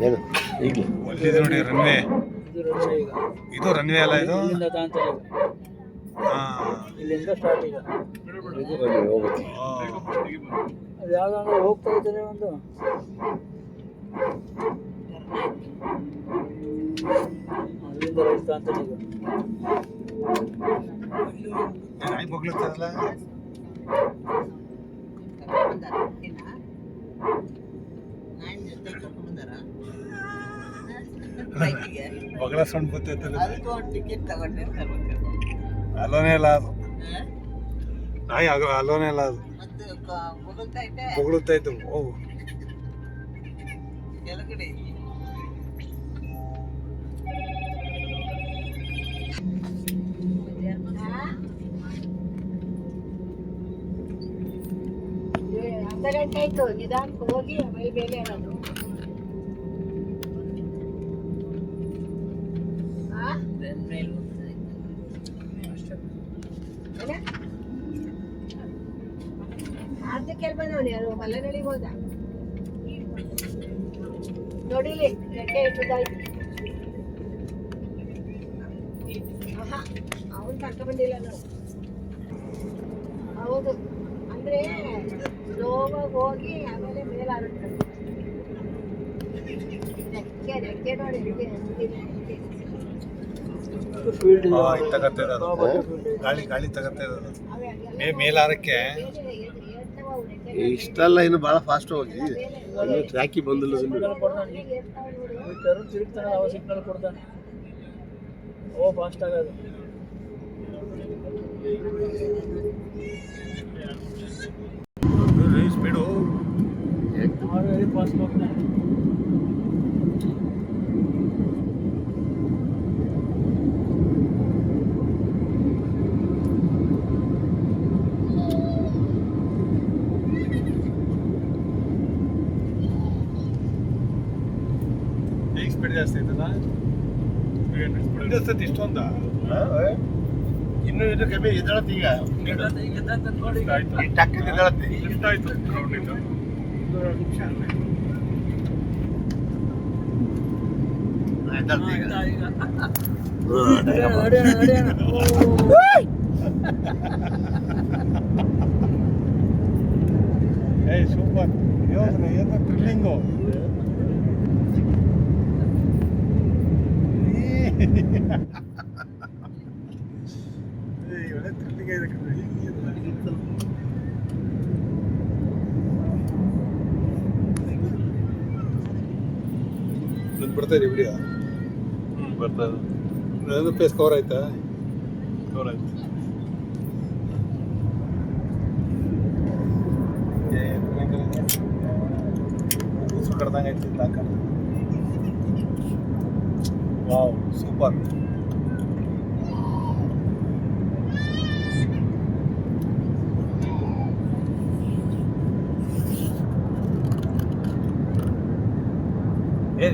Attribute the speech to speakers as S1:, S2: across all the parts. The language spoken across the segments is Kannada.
S1: ಈಗಲೇ
S2: ಒಳ್ಳೆದು ನೋಡಿ ರನ್ವೇ.
S3: ಇದು ರನ್ವೇ ಈಗ.
S2: ಇದು ರನ್ವೇ ಅಲ್ಲ ಇದು?
S3: ಇಲ್ಲಿಂದ ತಾಂತಾರೆ ಈಗ. ಇಲ್ಲಿಂದ ಸ್ಟಾರ್ಟ್ ಈಗ.
S1: ಹೋಗುತ್ತೆ.
S3: ಅದು ಯಾವ್ದಂದ್ರೆ ಹೋಗ್ತಾ ಇದ್ದಾರೆ ಒಂದು ಅಲ್ಲಿಂದ ರೈಟ್ ತಾಂತಾರೆ ಈಗ.
S2: ನಾಯಿ ಬಗ್ಲತ್ತಲ್ಲ. ಬಗಲ ಸೌಂಡ್ ಬರ್ತೈತಲ್ಲ. ಅಲೋನೇ ಇಲ್ಲ ಅದು ನಾಯಿ, ಅಲೋನೇ ಇಲ್ಲ ಅದು. ಬೊಗಳುತ್ತೈತೆ. ಓ
S4: ಅರ್ಧ ಗಂಟೆ ಆಯ್ತು. ನಿಧಾನಕ್ಕೆ ಹೋಗಿ ಆಮೇಲೆ ಬೇಗ ಹೇಳೋದು. ಅರ್ಧಕ್ಕೆ ಬಂದವನಿ ಅದು ಮಲ್ಲನಳ್ಳಿಗೆ ಹೋದ. ನೋಡಿಲಿ ಗಂಟೆ ಇಟ್ಟದಾಯ್ತು. ಅವನು ಕರ್ಕ ಬಂದಿಲ್ಲ ನಾವು. ಹೌದು ಅಂದ್ರೆ ಸ್ಲೋವಾಗಿ ಹೋಗಿ ಆಮೇಲೆ ಮೇಲೆ ಆಗುತ್ತೆ. ರೆಕ್ಕೆ ನೋಡಿ
S3: ಫೀಲ್ಡ್
S2: ತಗತ್ತೆ ಅದು. ಗಾಳಿ ತಗತ್ತೆ ಅದು. ಮೇಲಾರಕ್ಕೆ
S1: ಇಷ್ಟೆಲ್ಲ ಇನ್ನು ಭಾಳ ಫಾಸ್ಟ್ ಹೋಗಿ ಟ್ರ್ಯಾಕಿ ಬಂದಿಲ್ಲ.
S3: ತಿರುಗ್ತಾನೆ, ಅವ ಸಿಗ್ನಲ್ ಕೊಡ್ತಾನೆ. ಓ ಫಾಸ್ಟ್ ಆಗೋದು.
S2: ಸ್ಪೀಡು
S3: ಫಾಸ್ಟ್ ಹೋಗ್ತಾನೆ.
S2: ಸ್ಪೀಡ್ ಜಾಸ್ತಿ ಆಯ್ತದ. ಸ್ಪೀಡ್ ಜಾಸ್ತಿ ಇಷ್ಟೊಂದ
S1: ಇನ್ನು ಇದು ಕಮ್ಮಿ ಎದ್ದೇಳತ್ತೆ. ಈಗ ಟಕ್ಕಂತ ಎದ್ದೇಳತ್ತೆ.
S2: ಲಿಫ್ಟ್ ಆಯ್ತು ಗ್ರೌಂಡ್ ಇದು. ಏಯ್ ಸೂಪರ್. ಯೋಚನೆ ಏನು ಥ್ರಿಲ್ಲಿಂಗು. ಒಳ್ಳೆ ಥ್ರಿಲ್ಲಿಂಗ್ ಇದೆ ಕಣ್ರಿ. ನಾನು ಬರ್ತಾ ಇದೆ ವಿಡಿಯೋ. ಬರ್ತಾ ಇದೆ. ನನ್ನ ಫೇಸ್ ಕವರ್ ಆಯ್ತಾ? ಕವರ್ ಆಯ್ತು. ಕಡ್ದಂಗೆ ಆಯ್ತು ತಾಕ. Wow super.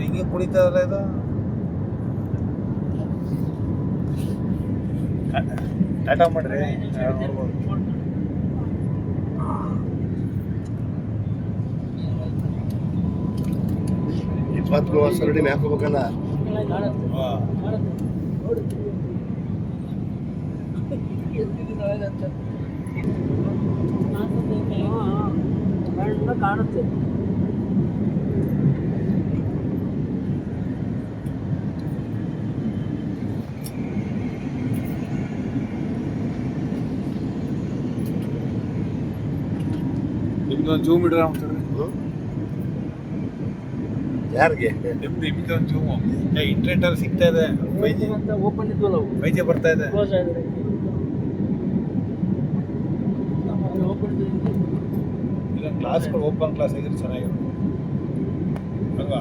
S2: ಹಿಂಗೆ ಕುಣಿತದಲ್ಲ ಇದು. ಟಾಟಾ ಮಾಡ್ರಿ. ನೋಡ್ಬೋದು.
S1: 23 ವರ್ಷ ರೆಡಿ ಮ್ಯಾಪ್ ಹೋಗ್ಬೇಕಲ್ಲ.
S3: ಕಾಣುತ್ತೆ.
S2: ನಿಮ್ದೊಂದು ಜೂಮ್ ಇಡ್ರ
S1: ಯಾರಿಗೆ?
S2: ನಿಮ್ದೊಂದು ಜೂಮು. ಇಂಟರ್ನೆಟ್ ಅಲ್ಲಿ ಸಿಗ್ತಾ ಇದೆ. 5G
S3: ಓಪನ್ ಇದ್ವಲ್ಲ,
S2: 5G ಬರ್ತಾ ಇದೆ.
S3: ಕ್ಲೋಸ್ ಆಗಿದೆ.
S2: ಇಲ್ಲ ಕ್ಲಾಸ್ಗಳು ಓಪನ್ ಕ್ಲಾಸ್ ಆಗಿದ್ರೆ ಚೆನ್ನಾಗಿರುತ್ತೆ ಅಲ್ವಾ?